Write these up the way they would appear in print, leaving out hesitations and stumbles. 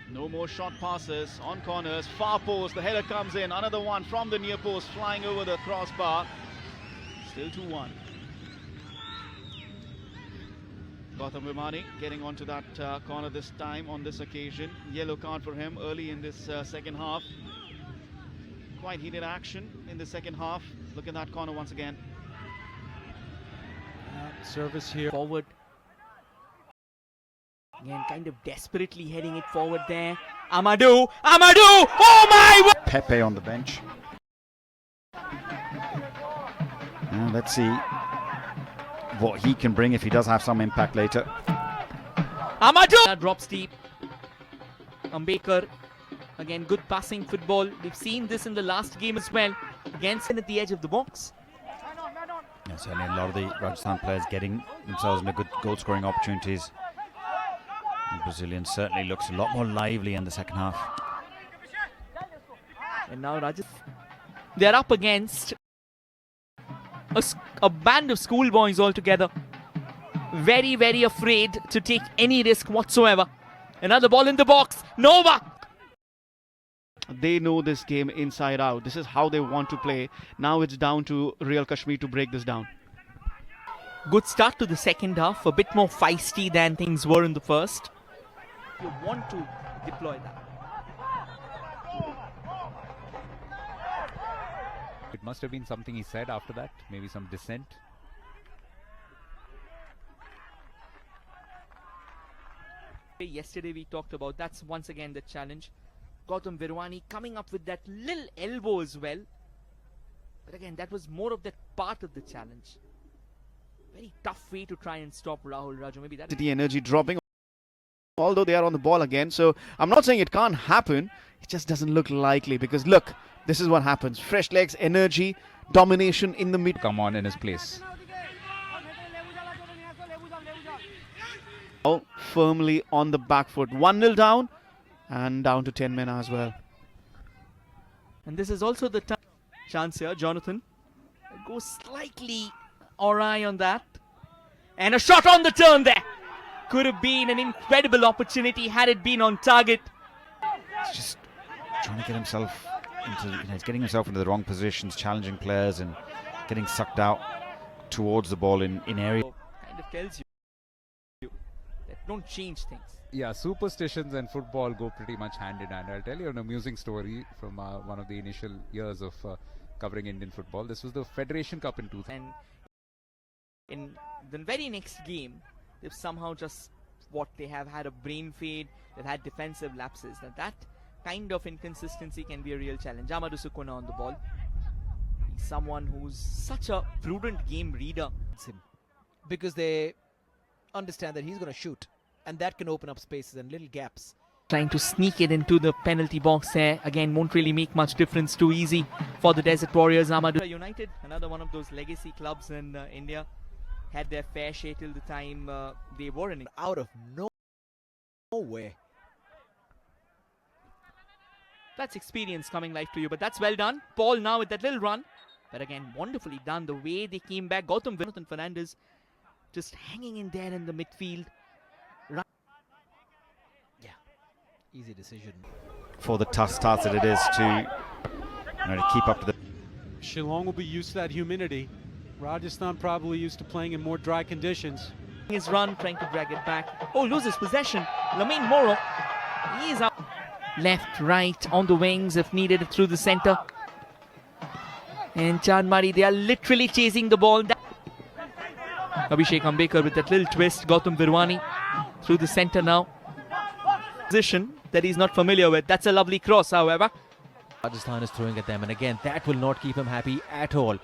No more short passes on corners. Far post, the header comes in. Another one from the near post, flying over the crossbar. Still 2-1. Gautam Virwani getting onto that corner this time on this occasion. Yellow card for him early in this second half. Quite heated action in the second half. Look at that corner once again. Service here. Forward. Again, kind of desperately heading it forward there. Amadou! Amadou! Oh my! Pepe on the bench. Now let's see what he can bring if he does have some impact later. Amadou! Drops deep. Ambekar. Again, good passing football. We've seen this in the last game as well. Against at the edge of the box. Yeah, certainly a lot of the Rajasthan players getting themselves into good goal-scoring opportunities. The Brazilian certainly looks a lot more lively in the second half. And now Rajasthan, they're up against a band of schoolboys altogether. Very, very afraid to take any risk whatsoever. Another ball in the box. Nova! They know this game inside out. This is how they want to play. Now it's down to Real Kashmir to break this down. Good start to the second half. A bit more feisty than things were in the first. You want to deploy that. It must have been something he said after that, maybe some dissent. Yesterday we talked about, that's once again the challenge. Gautam Virwani coming up with that little elbow as well. But again, that was more of that part of the challenge. Very tough way to try and stop Rahul Raju. Maybe that The energy dropping, although they are on the ball again. So I'm not saying it can't happen. It just doesn't look likely because look, this is what happens. Fresh legs, energy, domination in the mid. Come on in his place. Firmly on the back foot. 1-0 down and down to 10 men as well. And this is also the chance here. Jonathan goes slightly awry on that. And a shot on the turn there. Could have been an incredible opportunity had it been on target. He's just trying to get himself into, he's getting himself into the wrong positions, challenging players and getting sucked out towards the ball in area. Kind of tells you that don't change things. Yeah, superstitions and football go pretty much hand in hand. I'll tell you an amusing story from one of the initial years of covering Indian football. This was the Federation Cup in 2000. And in the very next game, they've somehow just they have had a brain fade, they've had defensive lapses. Now that kind of inconsistency can be a real challenge. Amadou Sukuna on the ball. He's someone who's such a prudent game reader. Because they understand that he's going to shoot, and that can open up spaces and little gaps. Trying to sneak it into the penalty box there. Again, won't really make much difference. Too easy for the Desert Warriors. Amadou United, another one of those legacy clubs in India, had their fair share till the time they were in. Out of nowhere. That's experience coming live to you, but that's well done. Paul now with that little run. But again, wonderfully done. The way they came back. Gautam Virwani and Fernandez just hanging in there in the midfield. Yeah, easy decision. For the tough starts that it is to, to keep up to the... Shillong will be used to that humidity. Rajasthan probably used to playing in more dry conditions. His run, trying to drag it back. Oh, loses possession. Lamine Moro, he is up. Left, right, on the wings if needed, through the center. And Chandmari, they are literally chasing the ball. Abhishek Ambekar with that little twist. Gautam Virwani through the center now. Position that he's not familiar with. That's a lovely cross, however. Rajasthan is throwing at them, and again, that will not keep him happy at all.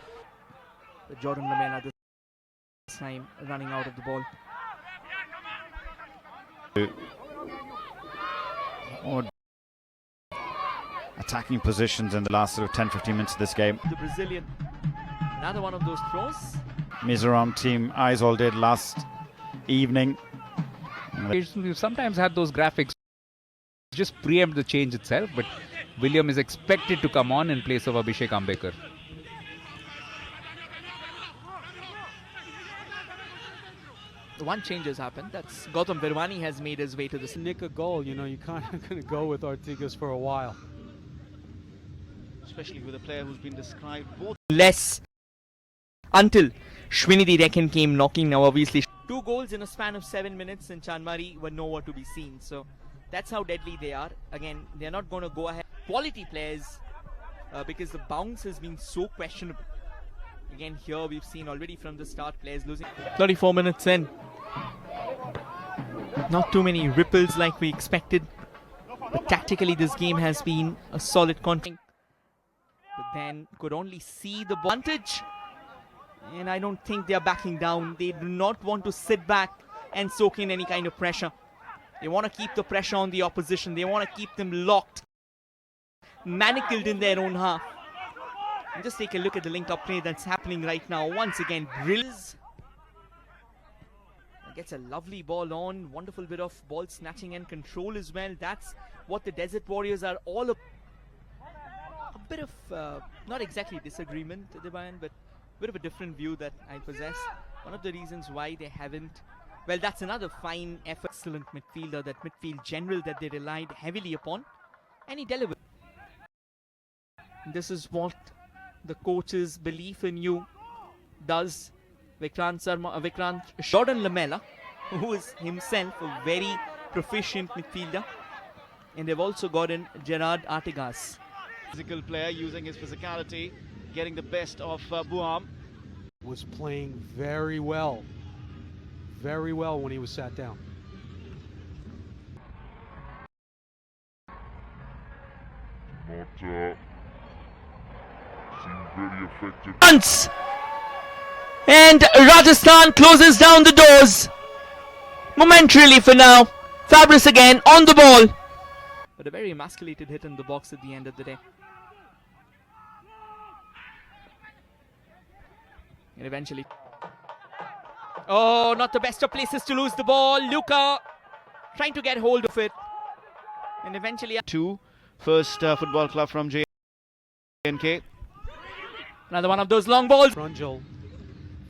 Jordan Lamela this time running out of the ball. Or attacking positions in the last sort of 10-15 minutes of this game. The Brazilian, another one of those throws. Mizoram team Aizawl did last evening. We've sometimes had those graphics just preempt the change itself, but William is expected to come on in place of Abhishek Ambekar. one change has happened. That's Gautam Virwani has made his way to the Nick a goal, you know, you kind of going to go with Ortigas for a while. Especially with a player who's been described both less until Shwinidhi Reckon came knocking. Now obviously 2 goals in a span of 7 minutes and Chanmari were nowhere to be seen. So that's how deadly they are. Again, they're not going to go ahead. Quality players because the bounce has been so questionable. Again, here we've seen already from the start players losing. 34 minutes in. Not too many ripples like we expected. But tactically this game has been a solid content. But then could only see the advantage. And I don't think they are backing down. They do not want to sit back and soak in any kind of pressure. They want to keep the pressure on the opposition. They want to keep them locked, manacled in their own half. And just take a look at the link-up play that's happening right now. Once again, Brills gets a lovely ball on. Wonderful bit of ball snatching and control as well. That's what the Desert Warriors are all about. A bit of, not exactly disagreement, Debayan, but a bit of a different view that I possess. One of the reasons why they haven't, well, that's another fine effort. Excellent midfielder, that midfield general that they relied heavily upon. And he delivered. This is what the coach's belief in you does. Vikrant Jordan Lamela, who is himself a very proficient midfielder. And they've also gotten Gerard Artigas. physical player using his physicality, getting the best of Buam. Was playing very well when he was sat down. Seemed very effective. Once! And Rajasthan closes down the doors. Momentarily for now. Fabris again on the ball. But a very emasculated hit in the box at the end of the day. And eventually. Oh, not the best of places to lose the ball. Luka trying to get hold of it. And eventually. First football club from J&K. Another one of those long balls. Brunjel,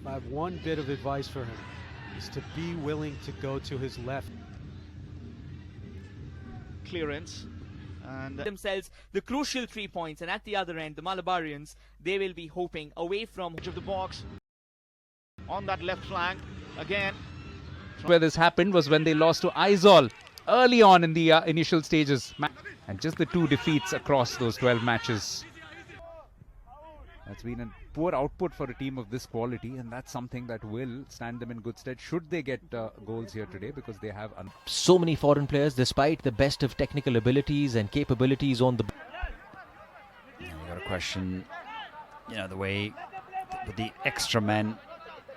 I have one bit of advice for him, is to be willing to go to his left. Clearance. And Themselves the crucial 3 points, and at the other end the Malabarians, they will be hoping away from edge of the box on that left flank again. Where this happened was when they lost to Aizawl early on in the initial stages, and just the 2 defeats across those 12 matches. That's been a poor output for a team of this quality, and that's something that will stand them in good stead should they get goals here today, because they have So many foreign players, despite the best of technical abilities and capabilities on the. You got to question, the way with the extra men.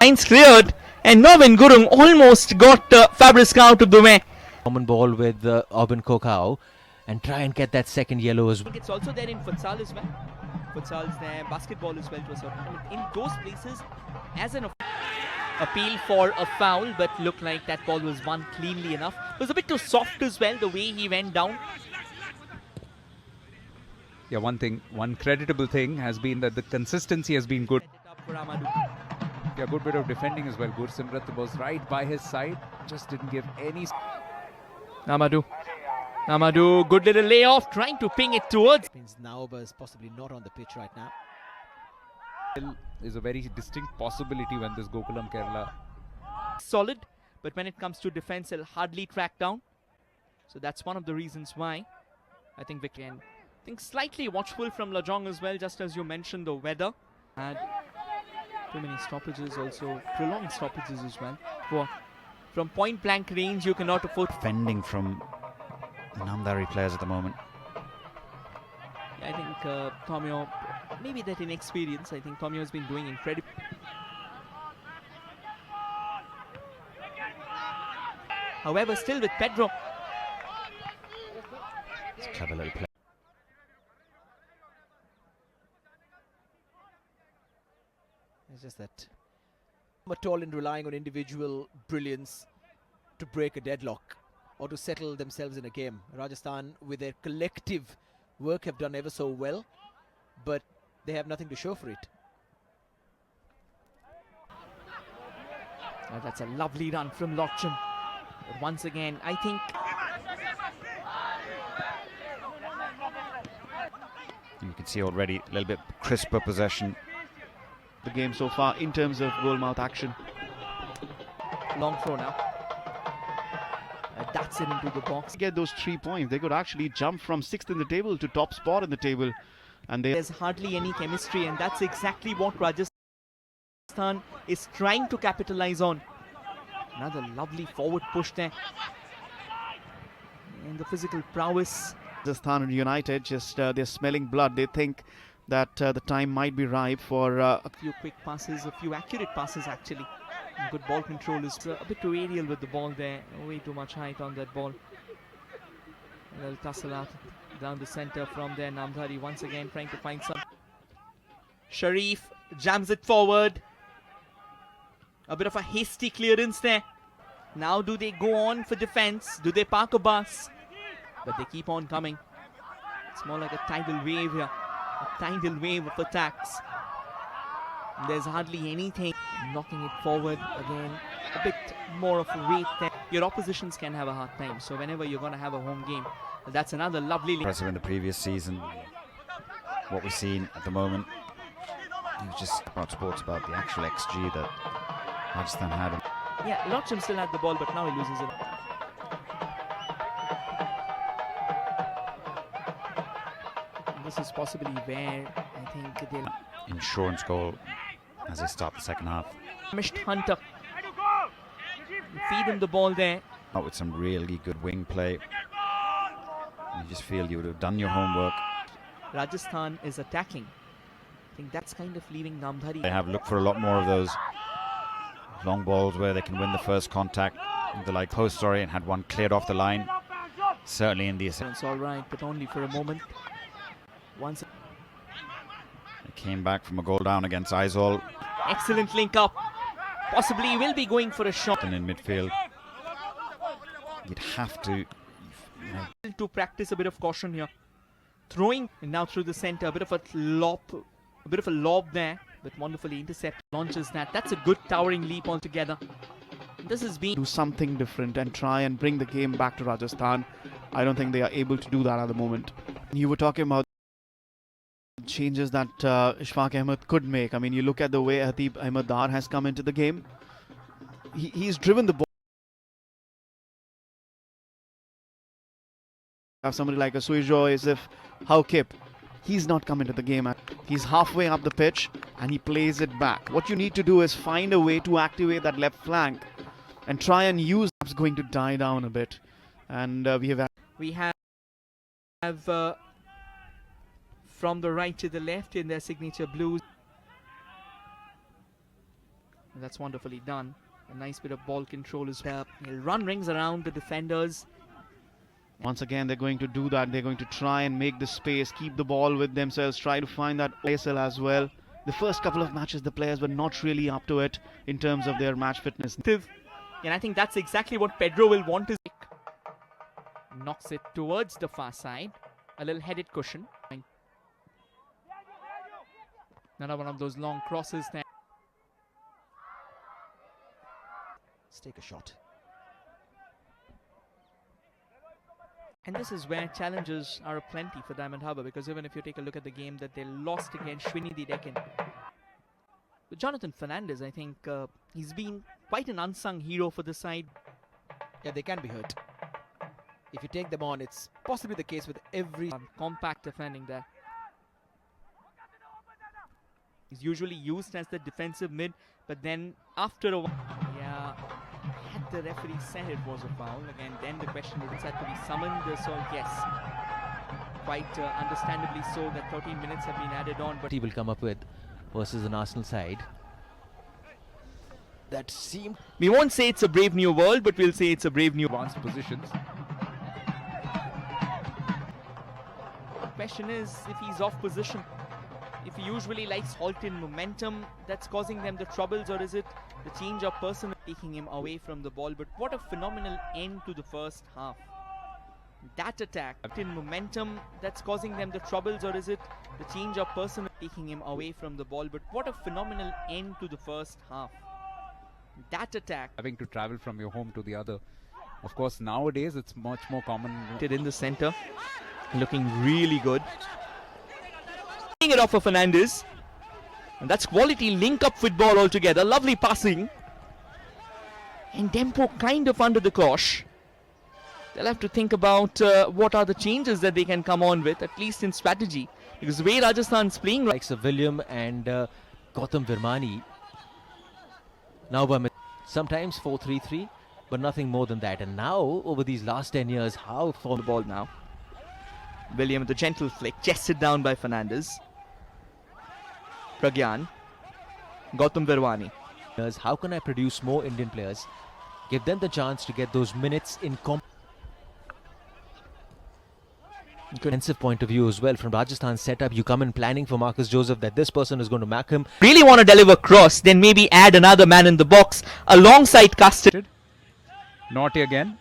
lines cleared, and Novin Gurung almost got Fabriska out of the way. Common ball with Aubin Kokau and try and get that second yellow as well. It's also there in futsal as well. Futsal's there, basketball as well to a certain extent. In those places, as an appeal for a foul, but looked like that ball was won cleanly enough. It was a bit too soft as well, the way he went down. Yeah, one creditable thing has been that the consistency has been good. Yeah, good bit of defending as well. Gursimrat was right by his side, just didn't give any. Namadu, good little layoff, trying to ping it towards. Means Nauba is possibly not on the pitch right now. Is a very distinct possibility when this Gokulam Kerala. Solid, but when it comes to defense, he'll hardly track down. So that's one of the reasons why I think we can think slightly watchful from Lajong as well, just as you mentioned, the weather. Had too many stoppages, also prolonged stoppages as well. From point blank range, you cannot afford Defending from the Namdari players at the moment. I think Tomio, maybe that inexperience, I think Tomio has been doing incredible. However, still with Pedro. It's a clever little play. It's just that at all in relying on individual brilliance to break a deadlock or to settle themselves in a game. Rajasthan, with their collective work, have done ever so well, but they have nothing to show for it. That's a lovely run from Lokcham. But once again, I think You can see already a little bit crisper possession. The game so far in terms of goal mouth action. long throw now. That's it into the box. Get those 3 points, they could actually jump from 6th in the table to top spot in the table, and There's hardly any chemistry, and that's exactly what Rajasthan is trying to capitalize on. Another lovely forward push there. And the physical prowess. Rajasthan United just they're smelling blood. They think that the time might be ripe for A few quick passes, a few accurate passes actually. And good ball control is a bit too aerial with the ball there. Way too much height on that ball. A little tussle out down the centre from there. Namdhari once again trying to find some. Sharif jams it forward. A bit of a hasty clearance there. Now do they go on for defence? Do they park a bus? But they keep on coming. It's more like a tidal wave here. A tidal wave of attacks. There's hardly anything knocking it forward again. A bit more of a weight there. Your oppositions can have a hard time. So whenever you're going to have a home game, that's another lovely. Impressive in the previous season. What we've seen at the moment, he was just about sports about the actual XG that Rajasthan had. Yeah, Lokcham still had the ball, but now he loses it. This is possibly where I think they'll. Insurance goal as they start the second half. Famished Hunter. Feed him the ball there. Out with some really good wing play. You just feel you would have done your homework. Rajasthan is attacking. I think that's kind of leaving Namdhari. They have looked for a lot more of those long balls where they can win the first contact. The like post, sorry, and had one cleared off the line. Certainly in the It's all right, but only for a moment. Once. They came back from a goal down against Aizawl. Excellent link up. Possibly he will be going for a shot. And in midfield, you'd have to, To practice a bit of caution here. Throwing and now through the centre. A bit of a lob there, but wonderfully intercepted. Launches that. That's a good towering leap altogether. This has been do something different and try and bring the game back to Rajasthan. I don't think they are able to do that at the moment. You were talking about changes that Ishfaq Ahmed could make. I mean, you look at the way Hatib Ahmed Dar has come into the game. He's driven the ball. Have somebody like a Suijo, as if how Kip, he's not come into the game. He's halfway up the pitch and he plays it back. What you need to do is find a way to activate that left flank and try and use. It's going to die down a bit, and we have from the right to the left in their signature blues. And that's wonderfully done. A nice bit of ball control as well. He'll run rings around the defenders. Once again, they're going to do that. They're going to try and make the space, keep the ball with themselves, try to find that ISL as well. The first couple of matches, the players were not really up to it in terms of their match fitness. And I think that's exactly what Pedro will want to. Knocks it towards the far side. A little headed cushion. Another one of those long crosses there. Let's take a shot. And this is where challenges are aplenty for Diamond Harbour, because even if you take a look at the game that they lost against Shwini Deccan. But Jonathan Fernandez, I think he's been quite an unsung hero for the side. Yeah, they can be hurt. If you take them on, it's possibly the case with every compact defending there. He's usually used as the defensive mid, but then after a while, yeah, had the referee said it was a foul, again, then the question would have to be summoned, so yes, quite understandably so that 13 minutes have been added on. But he will come up with versus an Arsenal side that seemed. We won't say it's a brave new world, but we'll say it's a brave new advanced positions. The question is if he's off position. If he usually likes halt in momentum that's causing them the troubles, or is it the change of person taking him away from the ball? But what a phenomenal end to the first half. That attack in momentum that's causing them the troubles, or is it the change of person taking him away from the ball? But what a phenomenal end to the first half. That attack Having to travel from your home to the other. Of course, nowadays it's much more common. in the center, looking really good. Taking it off for Fernandez, and that's quality link-up football altogether. Lovely passing, and Dempo kind of under the cosh. They'll have to think about what are the changes that they can come on with, at least in strategy, because the way Rajasthan's playing right Likes of William and Gautam Virwani. Now by sometimes 4-3-3, but nothing more than that. And now over these last 10 years, how on the ball now. William with a gentle flick, chested down by Fernandez. Pragyan, Gautam Virwani. how can I produce more Indian players? Give them the chance to get those minutes in defensive point of view as well. From Rajasthan's setup, you come in planning for Marcus Joseph that this person is going to mark him. Really want to deliver cross, then maybe add another man in the box alongside Custard. Naughty again.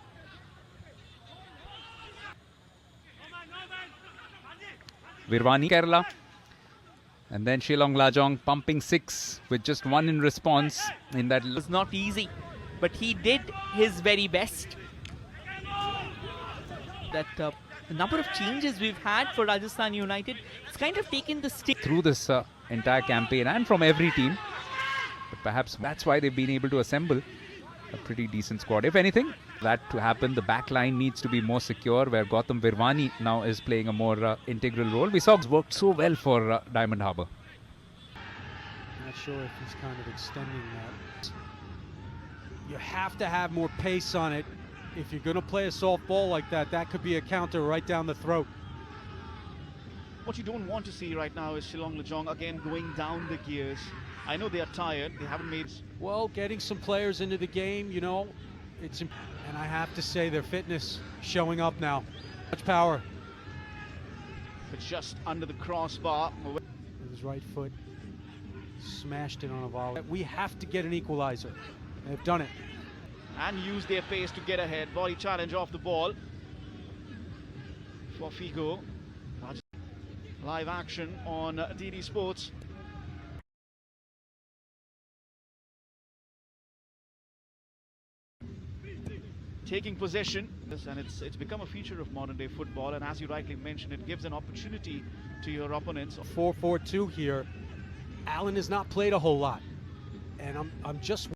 Virwani, Kerala. And then Shillong Lajong pumping 6 with just 1 in response in that. It was not easy, but he did his very best. That the number of changes we've had for Rajasthan United, it's kind of taken the stick Through this entire campaign and from every team. But perhaps that's why they've been able to assemble a pretty decent squad. If anything, that to happen, the back line needs to be more secure, where Gautam Virwani now is playing a more integral role. We saw it's worked so well for Diamond Harbour. Not sure if he's kind of extending that. You have to have more pace on it. If you're going to play a soft ball like that, that could be a counter right down the throat. What you don't want to see right now is Shillong Lajong again going down the gears. I know they are tired. They haven't made... Well, getting some players into the game, you know, it's... And I have to say their fitness showing up now. Much power. But just under the crossbar. With his right foot. Smashed it on a volley. We have to get an equalizer. They've done it. And use their pace to get ahead. Body challenge off the ball for Figo. Live action on DD Sports. Taking possession, and it's become a feature of modern day football, and as you rightly mentioned, it gives an opportunity to your opponents. 4-4-2 here. Allen has not played a whole lot, and I'm just